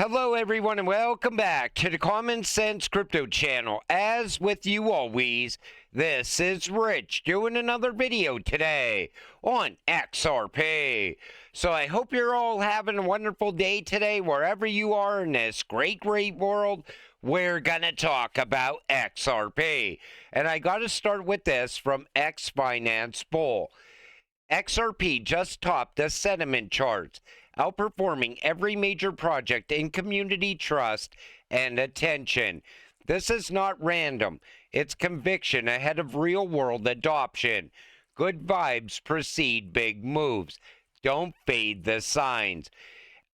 Hello, everyone, and welcome back to the Common Sense Crypto channel. As with you always, this is Rich doing another video today on XRP. So I hope you're all having a wonderful day today, wherever you are in this great world. We're going to talk about XRP. And I got to start with this from X Finance Bull. XRP just topped the sentiment charts, outperforming every major project in community trust and attention. This is not random. It's conviction ahead of real-world adoption. Good vibes precede big moves. Don't fade the signs.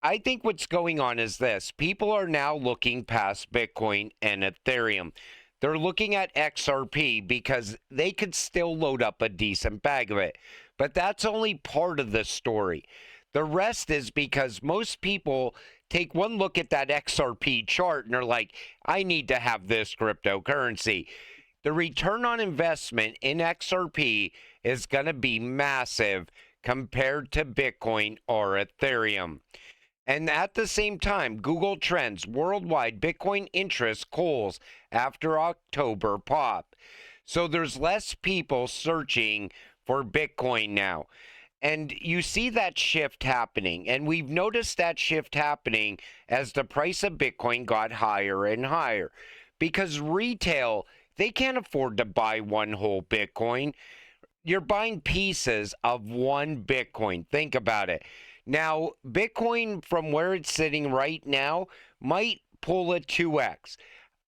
I think what's going on is this. People are now looking past Bitcoin and Ethereum. They're looking at XRP because they could still load up a decent bag of it. But that's only part of the story. The rest is because most people take one look at that XRP chart and are like, I need to have this cryptocurrency. The return on investment in XRP is going to be massive compared to Bitcoin or Ethereum. And at the same time, Google Trends worldwide Bitcoin interest cools after October pop. So there's less people searching for Bitcoin now. And you see that shift happening. And we've noticed that shift happening as the price of Bitcoin got higher and higher. Because retail, they can't afford to buy one whole Bitcoin. You're buying pieces of one Bitcoin. Think about it. Now, Bitcoin, from where it's sitting right now, might pull a 2x.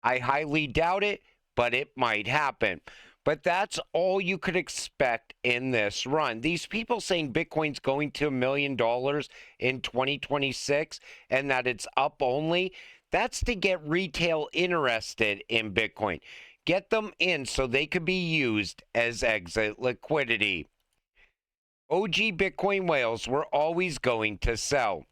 I highly doubt it, but it might happen. But that's all you could expect in this run. These people saying Bitcoin's going to $1 million in 2026 and that it's up only, that's to get retail interested in Bitcoin. Get them in so they could be used as exit liquidity. OG Bitcoin whales were always going to sell.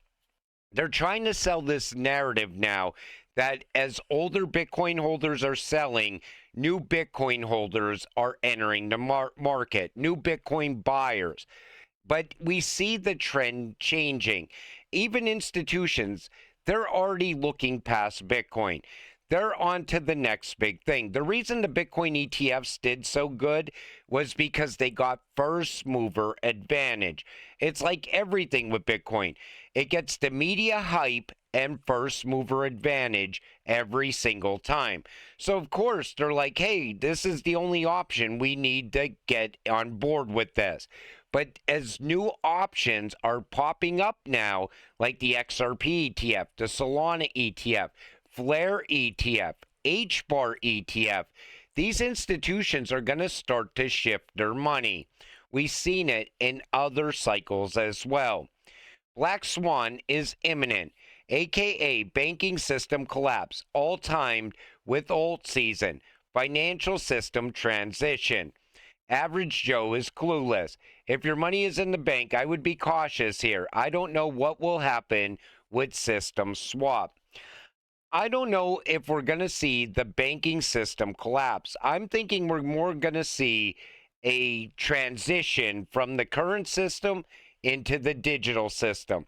They're trying to sell this narrative now that as older Bitcoin holders are selling, new Bitcoin holders are entering the market, new Bitcoin buyers. But we see the trend changing. Even institutions, they're already looking past Bitcoin. They're on to the next big thing. The reason the Bitcoin ETFs did so good was because they got first mover advantage. It's like everything with Bitcoin. It gets the media hype and first mover advantage every single time. So of course they're like, hey, this is the only option. We need to get on board with this. But as new options are popping up now, like the XRP ETF, the Solana ETF, Flare ETF, HBAR ETF, these institutions are going to start to shift their money. We've seen it in other cycles as well. Black Swan is imminent, aka banking system collapse, all timed with alt season, financial system transition. Average Joe is clueless. If your money is in the bank, I would be cautious here. I don't know what will happen with system swap. I don't know if we're going to see the banking system collapse. I'm thinking we're more going to see a transition from the current system into the digital system.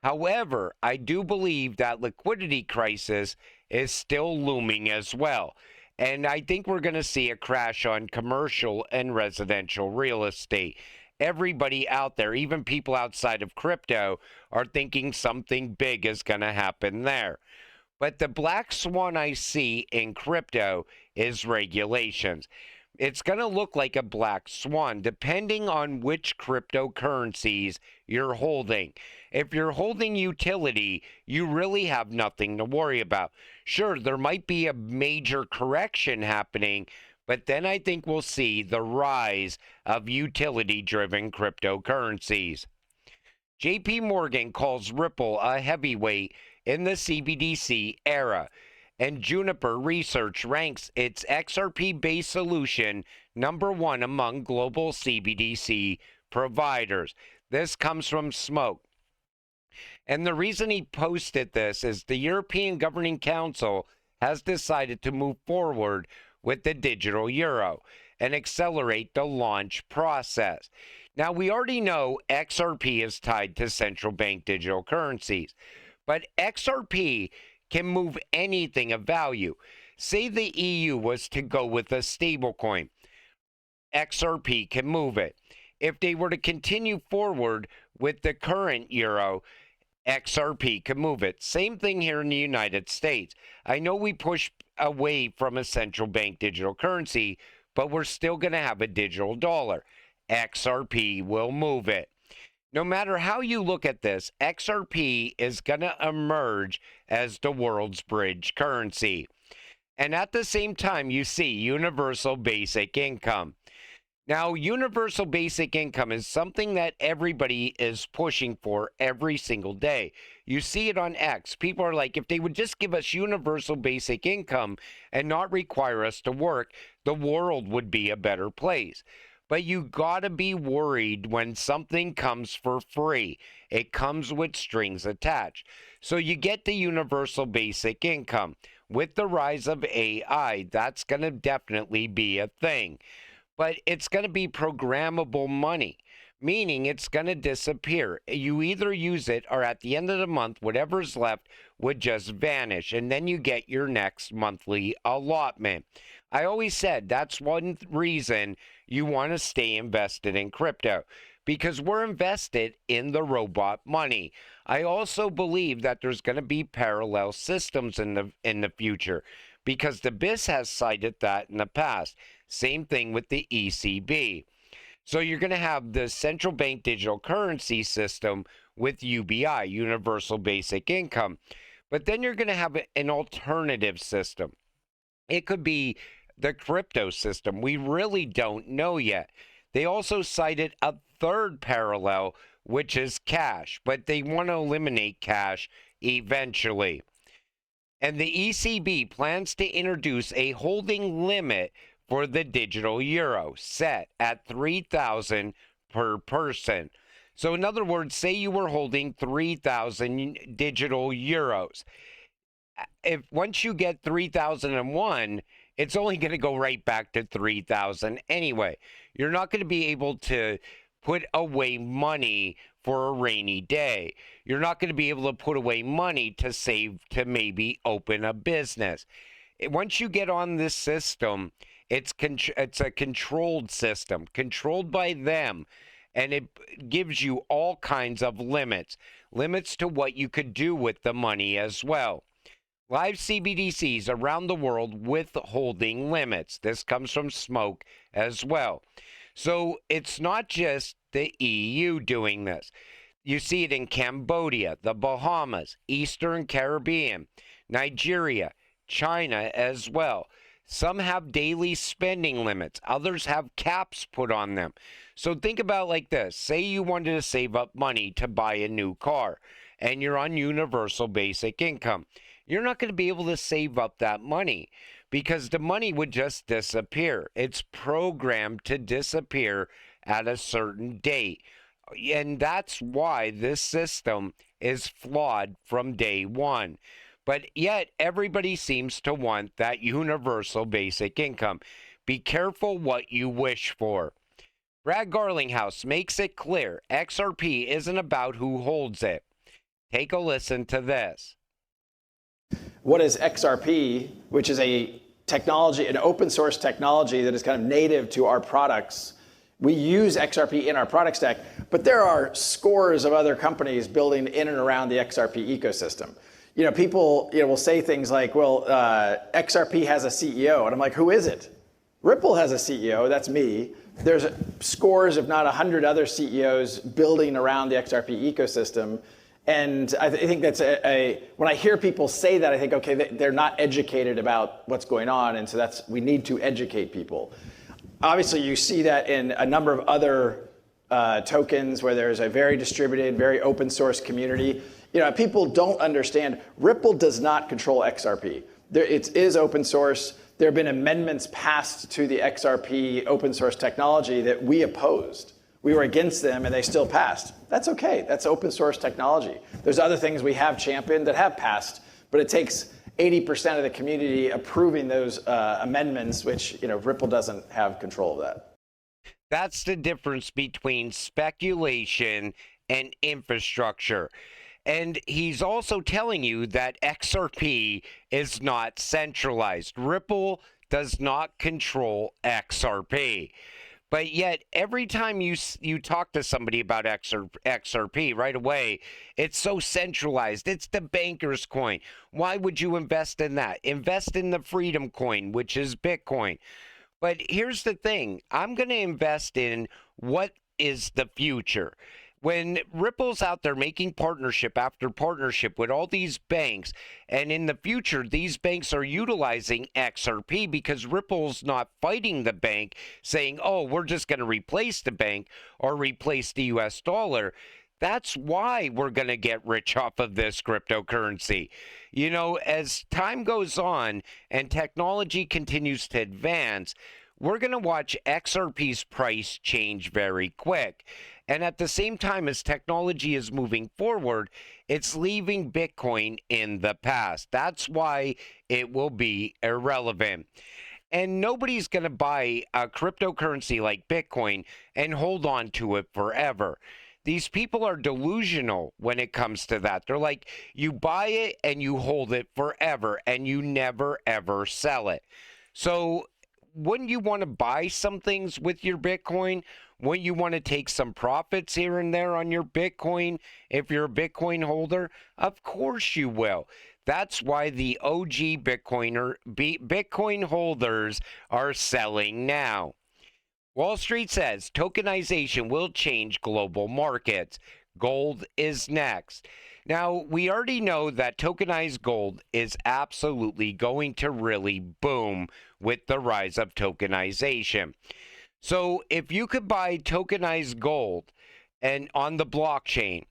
However, I do believe that liquidity crisis is still looming as well. And I think we're going to see a crash on commercial and residential real estate. Everybody out there, even people outside of crypto, are thinking something big is going to happen there. But the black swan I see in crypto is regulations. It's going to look like a black swan depending on which cryptocurrencies you're holding. If you're holding utility, you really have nothing to worry about. Sure, there might be a major correction happening, but then I think we'll see the rise of utility-driven cryptocurrencies. JP Morgan calls Ripple a heavyweight in the CBDC era, and Juniper Research ranks its XRP-based solution #1 among global CBDC providers. This comes from Smoke. And the reason he posted this is the European Governing Council has decided to move forward with the digital euro and accelerate the launch process. Now, we already know XRP is tied to central bank digital currencies, But XRP can move anything of value. Say the EU was to go with a stablecoin, XRP can move it. If they were to continue forward with the current euro, XRP can move it. Same thing here in the United States. I know we push away from a central bank digital currency, but we're still going to have a digital dollar. XRP will move it. No matter how you look at this, XRP is going to emerge as the world's bridge currency. And at the same time, you see universal basic income. Now, universal basic income is something that everybody is pushing for every single day. You see it on X. People are like, if they would just give us universal basic income and not require us to work, the world would be a better place. But you gotta be worried when something comes for free. It comes with strings attached. So you get the universal basic income. With the rise of AI, that's gonna definitely be a thing. But it's going to be programmable money, meaning it's going to disappear. You either use it or at the end of the month, whatever's left would just vanish, and then you get your next monthly allotment. I always said that's one reason you want to stay invested in crypto, because we're invested in the robot money. I also believe that there's going to be parallel systems in the future, because the BIS has cited that in the past. Same thing with the ECB. So you're going to have the central bank digital currency system with UBI, Universal Basic Income. But then you're going to have an alternative system. It could be the crypto system. We really don't know yet. They also cited a third parallel, which is cash, but they want to eliminate cash eventually. And the ECB plans to introduce a holding limit for the digital euro, set at 3,000 per person. So in other words, say you were holding 3,000 digital euros. If once you get 3,001, it's only going to go right back to 3,000 anyway. You're not going to be able to put away money for a rainy day. You're not going to be able to put away money to save to maybe open a business. Once you get on this system, it's a controlled system, controlled by them, and it gives you all kinds of limits to what you could do with the money as well. Live CBDCs around the world with holding limits. This comes from Smoke as well. So it's not just the EU doing this. You see it in Cambodia, the Bahamas, Eastern Caribbean, Nigeria, China as well. Some have daily spending limits. Others have caps put on them. So think about it like this. Say you wanted to save up money to buy a new car and you're on universal basic income. You're not going to be able to save up that money because the money would just disappear. It's programmed to disappear at a certain date. And that's why this system is flawed from day one. But yet everybody seems to want that universal basic income. Be careful what you wish for. Brad Garlinghouse makes it clear XRP isn't about who holds it. Take a listen to this. What is XRP, which is a technology, an open source technology that is kind of native to our products? We use XRP in our product stack, but there are scores of other companies building in and around the XRP ecosystem. You know, people will say things like, well, XRP has a CEO. And I'm like, who is it? Ripple has a CEO. That's me. There's scores, if not 100 other CEOs building around the XRP ecosystem. And I think that's when I hear people say that, I think, okay, they're not educated about what's going on. And so we need to educate people. Obviously, you see that in a number of other tokens where there's a very distributed, very open source community. You know, people don't understand, Ripple does not control XRP. It is open source. There have been amendments passed to the XRP open source technology that we opposed. We were against them and they still passed. That's okay, that's open source technology. There's other things we have championed that have passed, but it takes 80% of the community approving those amendments, which, you know, Ripple doesn't have control of that. That's the difference between speculation and infrastructure. And he's also telling you that XRP is not centralized. Ripple does not control XRP. But yet, every time you talk to somebody about XRP, right away, it's so centralized. It's the banker's coin. Why would you invest in that? Invest in the freedom coin, which is Bitcoin. But here's the thing. I'm going to invest in what is the future. When Ripple's out there making partnership after partnership with all these banks, and in the future, these banks are utilizing XRP because Ripple's not fighting the bank, saying, oh, we're just going to replace the bank or replace the US dollar. That's why we're going to get rich off of this cryptocurrency. You know, as time goes on and technology continues to advance, we're going to watch XRP's price change very quick. And at the same time as technology is moving forward, it's leaving Bitcoin in the past. That's why it will be irrelevant. And nobody's going to buy a cryptocurrency like Bitcoin and hold on to it forever. These people are delusional when it comes to that. They're like, you buy it and you hold it forever and you never ever sell it. So wouldn't you want to buy some things with your Bitcoin? Wouldn't you want to take some profits here and there on your Bitcoin if you're a Bitcoin holder? Of course you will. That's why the OG Bitcoin holders are selling now. Wall Street says tokenization will change global markets. Gold is next. Now, we already know that tokenized gold is absolutely going to really boom with the rise of tokenization. So if you could buy tokenized gold and on the blockchain,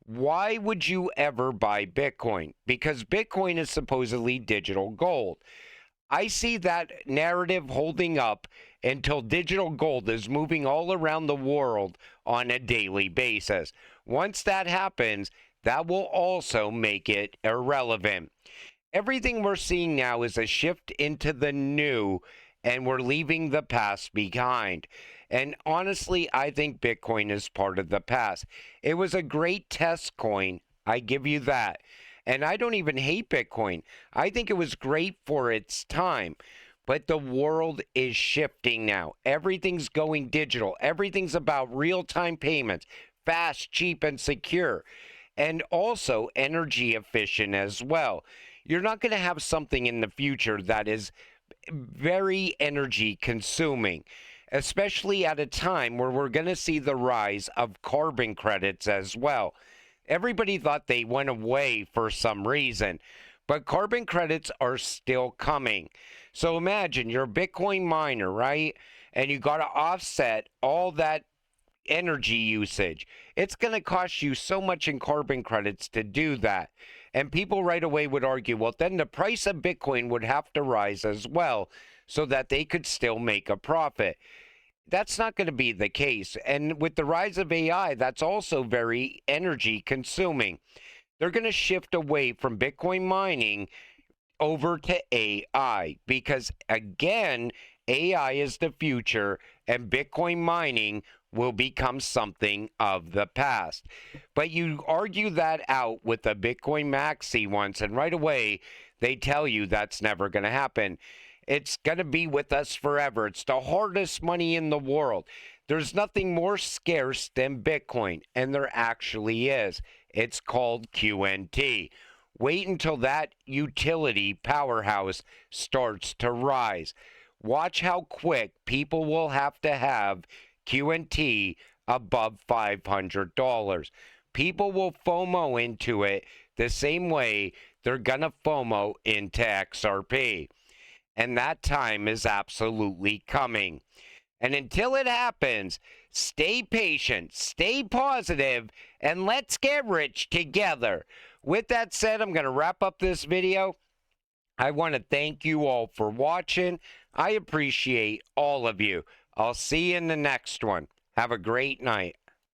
why would you ever buy Bitcoin? Because Bitcoin is supposedly digital gold. I see that narrative holding up until digital gold is moving all around the world on a daily basis. Once that happens, that will also make it irrelevant. Everything we're seeing now is a shift into the new, and we're leaving the past behind. And honestly, I think Bitcoin is part of the past. It was a great test coin. I give you that. And I don't even hate Bitcoin. I think it was great for its time. But the world is shifting now. Everything's going digital. Everything's about real-time payments, fast, cheap, and secure. And also energy efficient as well. You're not going to have something in the future that is very energy consuming, especially at a time where we're going to see the rise of carbon credits as well. Everybody thought they went away for some reason, but carbon credits are still coming. So imagine you're a Bitcoin miner, right? And you got to offset all that energy usage. It's going to cost you so much in carbon credits to do that. And people right away would argue, well, then the price of Bitcoin would have to rise as well so that they could still make a profit. That's not going to be the case. And with the rise of AI, that's also very energy consuming. They're going to shift away from Bitcoin mining over to AI because, again, AI is the future and Bitcoin mining will become something of the past. But you argue that out with a Bitcoin maxi once, and right away they tell you that's never going to happen. It's going to be with us forever. It's the hardest money in the world. There's nothing more scarce than Bitcoin, and there actually is. It's called QNT. Wait until that utility powerhouse starts to rise. Watch how quick people will have to have QNT above $500. People will FOMO into it the same way they're going to FOMO into XRP. And that time is absolutely coming. And until it happens, stay patient, stay positive, and let's get rich together. With that said, I'm going to wrap up this video. I want to thank you all for watching. I appreciate all of you. I'll see you in the next one. Have a great night.